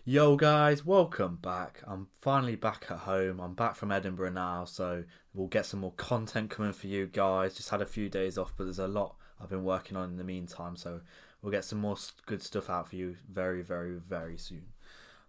Yo guys, welcome back. I'm finally back at home. I'm back from Edinburgh now, so we'll get some more content coming for you guys. Just had a few days off, but there's a lot I've been working on in the meantime, so we'll get some more good stuff out for you very, very, very soon.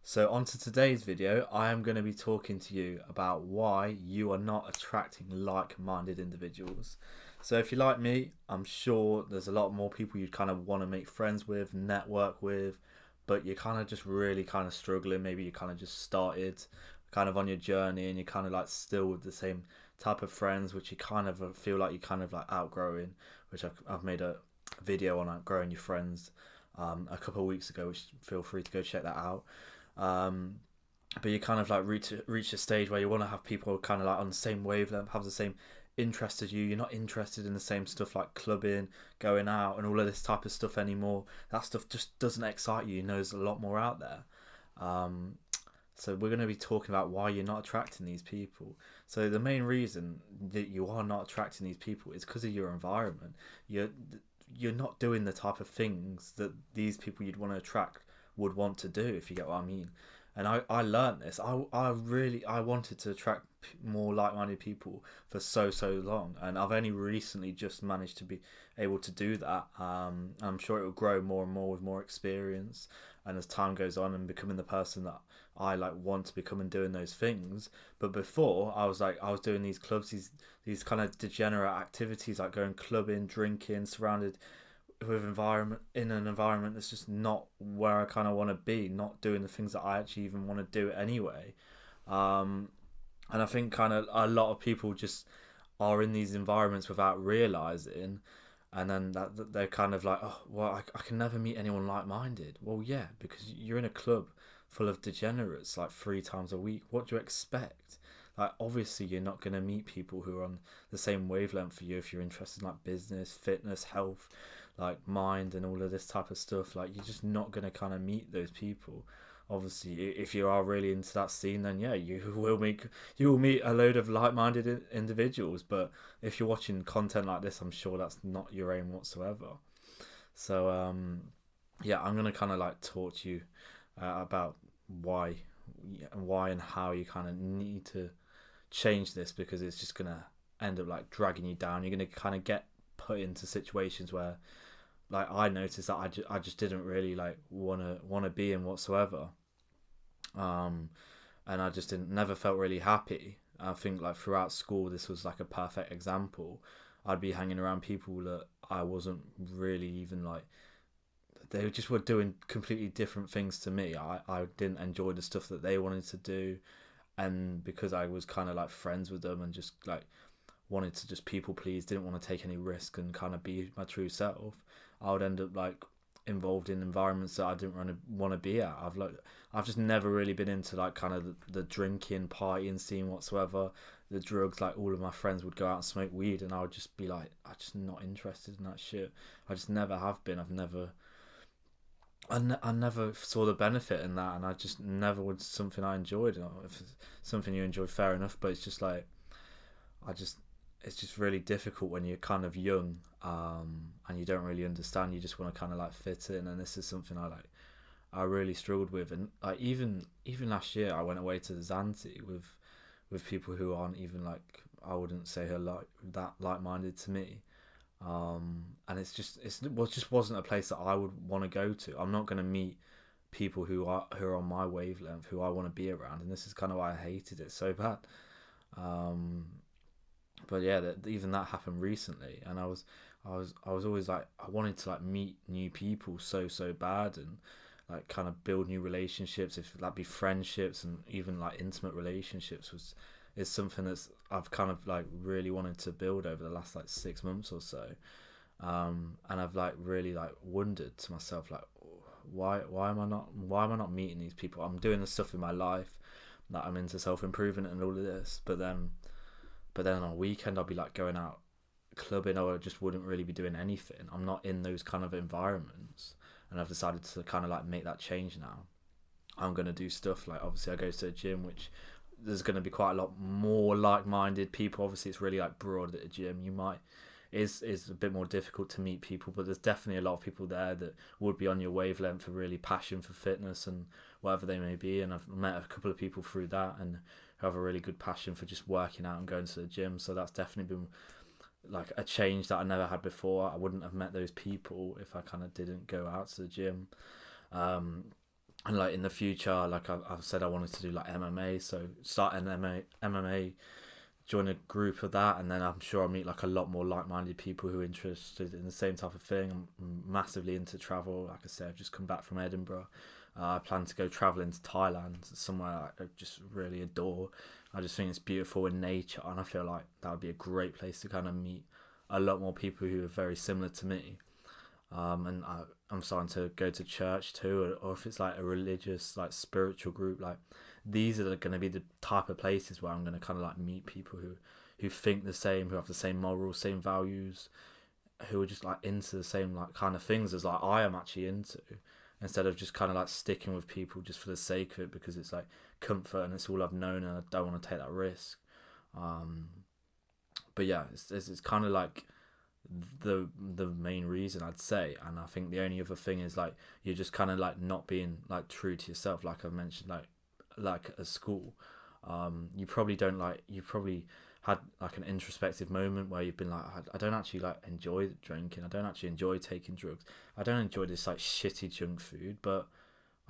So on to today's video, I am going to be talking to you about why you are not attracting like-minded individuals. So if you're like me, I'm sure there's a lot more people you'd kind of want to make friends with, network with, but you're kind of just really kind of struggling. Maybe you kind of just started kind of on your journey and you're kind of like still with the same type of friends, which you kind of feel like you're kind of like outgrowing, which I've made a video on outgrowing your friends a couple of weeks ago, which feel free to go check that out. Um, but you kind of like reach a stage where you want to have people kind of like on the same wavelength, have the same interest as you. You're not interested in the same stuff like clubbing, going out, and all of this type of stuff anymore. That stuff just doesn't excite you. You know, there's a lot more out there. Um, so we're going to be talking about why you're not attracting these people. So the main reason that you are not attracting these people is because of your environment. You're not doing the type of things that these people you'd want to attract would want to do, if you get what I mean. And I learned this. I wanted to attract more like-minded people for so long, and I've only recently just managed to be able to do that. I'm sure it will grow more and more with more experience, and as time goes on and becoming the person that I like want to become and doing those things. But before I was doing these clubs, these kind of degenerate activities like going clubbing, drinking, surrounded with environment in an environment that's just not where I kind of want to be, not doing the things that I actually even want to do anyway. And I think kind of a lot of people just are in these environments without realizing, and then that they're kind of like, oh well, I can never meet anyone like-minded. Well, yeah, because you're in a club full of degenerates like 3 times a week. What do you expect? Like, obviously you're not going to meet people who are on the same wavelength for you if you're interested in like business, fitness, health, like mind and all of this type of stuff. Like, you're just not going to kind of meet those people. Obviously, if you are really into that scene, then yeah, you will meet a load of like-minded individuals. But if you're watching content like this, I'm sure that's not your aim whatsoever. So yeah, I'm gonna kind of like talk to you about why why and how you kind of need to change this, because it's just gonna end up like dragging you down. You're gonna kind of get put into situations where, like, I noticed that I just didn't really like wanna be in whatsoever. um and I just didn't never felt really happy. I think like throughout school this was like a perfect example. I'd be hanging around people that I wasn't really even like, they just were doing completely different things to me. I didn't enjoy the stuff that they wanted to do, and because I was kind of like friends with them and just like wanted to just people please, didn't want to take any risk and kind of be my true self, I would end up like involved in environments that I didn't want to be at. I've just never really been into like kind of the drinking, partying scene whatsoever. The drugs, like all of my friends would go out and smoke weed, and I would just be like, I'm just not interested in that shit. I just never have been. I never saw the benefit in that, and I just never was something I enjoyed. If it's something you enjoy, fair enough, but it's just like, I just it's just really difficult when you're kind of young, and you don't really understand. You just want to kind of like fit in, and this is something I really struggled with. And like even last year, I went away to Zante with people who aren't even like, I wouldn't say are like that like minded to me. And just wasn't a place that I would want to go to. I'm not going to meet people who are on my wavelength, who I want to be around, and this is kind of why I hated it so bad. Um, but yeah, even that happened recently, and I was always like, I wanted to like meet new people so bad, and like kind of build new relationships, if that be friendships and even like intimate relationships, was is something that's I've kind of like really wanted to build over the last like 6 months or so. And I've like really like wondered to myself like, why am I not meeting these people? I'm doing the stuff in my life that I'm into, self improvement and all of this, but then on a weekend I'll be like going out clubbing, or I just wouldn't really be doing anything. I'm not in those kind of environments, and I've decided to kind of like make that change now. I'm gonna do stuff like, obviously I go to a gym, which there's going to be quite a lot more like-minded people. Obviously it's really like broad at a gym. You might is a bit more difficult to meet people, but there's definitely a lot of people there that would be on your wavelength, for really passion for fitness and whatever they may be. And I've met a couple of people through that and who have a really good passion for just working out and going to the gym. So that's definitely been like a change that I never had before. I wouldn't have met those people if I kind of didn't go out to the gym. And like in the future, like I've said, I wanted to do like MMA, so start an MMA, join a group of that, and then I'm sure I'll meet like a lot more like-minded people who are interested in the same type of thing. I'm massively into travel. Like I said, I've just come back from Edinburgh. I plan to go traveling to Thailand, somewhere I just really adore. I just think it's beautiful in nature, and I feel like that would be a great place to kind of meet a lot more people who are very similar to me. And I'm starting to go to church too, or if it's like a religious, like spiritual group, like these are going to be the type of places where I'm going to kind of like meet people who think the same, who have the same morals, same values, who are just like into the same like kind of things as like I am actually into, instead of just kind of like sticking with people just for the sake of it because it's like comfort and it's all I've known and I don't want to take that risk. But yeah, it's kind of like the main reason I'd say. And I think the only other thing is like you're just kind of like not being like true to yourself, like I've mentioned, like at school. You probably had like an introspective moment where you've been like, I don't actually like enjoy drinking, I don't actually enjoy taking drugs, I don't enjoy this like shitty junk food, but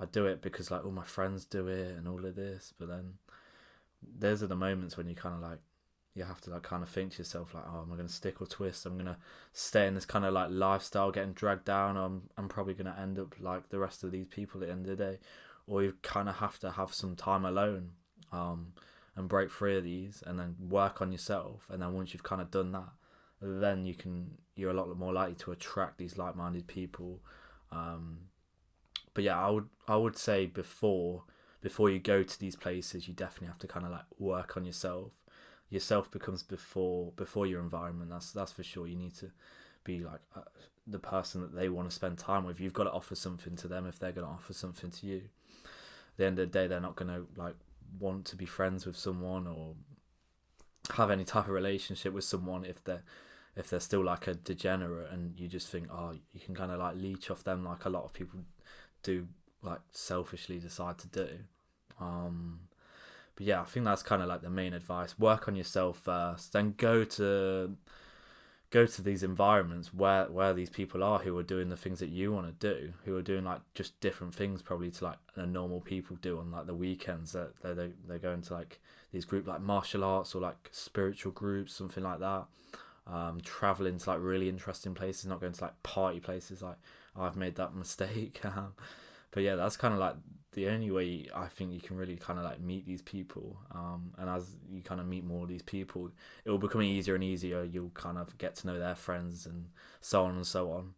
I do it because like all my friends do it and all of this. But then those are the moments when you kind of like, you have to like kind of think to yourself like, oh, am I going to stick or twist? I'm going to stay in this kind of like lifestyle getting dragged down, or I'm probably going to end up like the rest of these people at the end of the day. Or you kind of have to have some time alone, and break free of these and then work on yourself. And then once you've kind of done that, then you're a lot more likely to attract these like-minded people. But yeah, I would say before you go to these places, you definitely have to kind of like work on yourself. Yourself becomes before your environment. That's for sure. You need to be like the person that they want to spend time with. You've got to offer something to them if they're going to offer something to you. At the end of the day, they're not going to like want to be friends with someone or have any type of relationship with someone if they're still like a degenerate, and you just think, oh, you can kind of like leech off them like a lot of people do, like selfishly decide to do. But yeah, I think that's kind of like the main advice. Work on yourself first, then go to these environments where these people are who are doing the things that you want to do, who are doing like just different things probably to like the normal people do on like the weekends, that they're going to like these group like martial arts or like spiritual groups, something like that. Traveling to like really interesting places, not going to like party places. Like I've made that mistake. But yeah, that's kind of like the only way I think you can really kind of like meet these people. And as you kind of meet more of these people, it will become easier and easier. You'll kind of get to know their friends and so on and so on.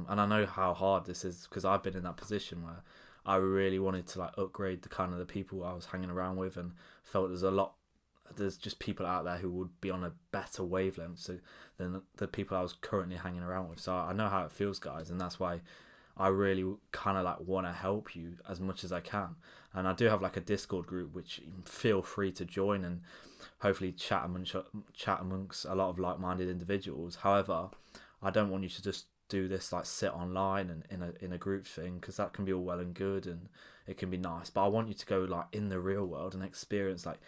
And I know how hard this is because I've been in that position where I really wanted to like upgrade the kind of the people I was hanging around with, and felt there's just people out there who would be on a better wavelength than the people I was currently hanging around with. So I know how it feels, guys, and that's why I really kind of like want to help you as much as I can. And I do have like a Discord group which feel free to join and hopefully chat amongst a lot of like-minded individuals. However, I don't want you to just do this like sit online and in a group thing, because that can be all well and good and it can be nice, but I want you to go like in the real world and experience like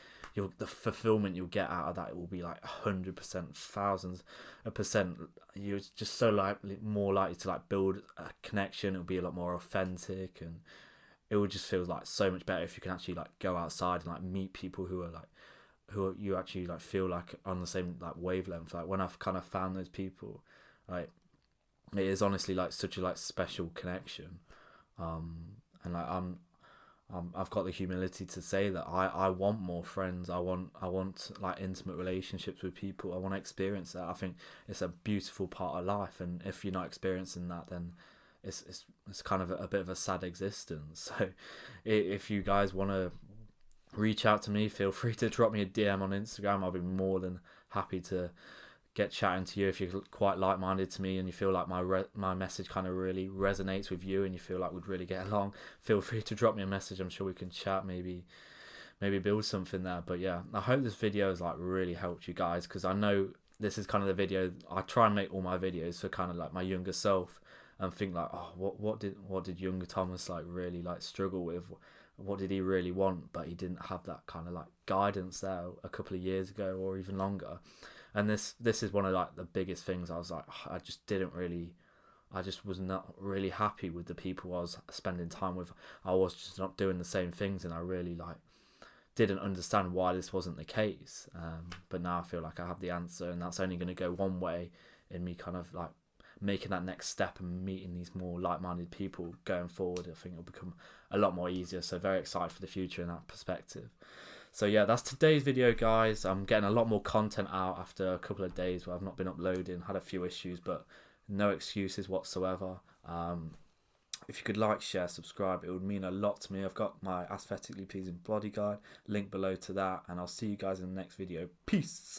the fulfillment you'll get out of that. It will be like 100%, thousands of percent. You're just so more likely to like build a connection. It'll be a lot more authentic, and it will just feel like so much better if you can actually like go outside and like meet people who you actually like feel like on the same like wavelength. Like when I've kind of found those people, like it is honestly like such a like special connection. And like I've got the humility to say that I want more friends. I want like intimate relationships with people. I want to experience that. I think it's a beautiful part of life, and if you're not experiencing that, then it's kind of a bit of a sad existence. So if you guys want to reach out to me, feel free to drop me a DM on Instagram. I'll be more than happy to get chatting to you. If you're quite like-minded to me and you feel like my message kind of really resonates with you and you feel like we'd really get along, feel free to drop me a message. I'm sure we can chat, maybe build something there. But yeah, I hope this video has like really helped you guys, because I know this is kind of the video I try and make all my videos for kind of like my younger self, and think like, oh, what did younger Thomas like really like struggle with? What did he really want? But he didn't have that kind of like guidance there a couple of years ago or even longer. And this is one of like the biggest things. I was like, oh, I just was not really happy with the people I was spending time with. I was just not doing the same things, and I really like didn't understand why this wasn't the case. But now I feel like I have the answer, and that's only going to go one way in me kind of like making that next step and meeting these more like-minded people going forward. I think it'll become a lot more easier. So very excited for the future in that perspective. So yeah, that's today's video, guys. I'm getting a lot more content out after a couple of days where I've not been uploading, had a few issues, but no excuses whatsoever. If you could like, share, subscribe, it would mean a lot to me. I've got my Aesthetically Pleasing Body Guide, link below to that, and I'll see you guys in the next video. Peace!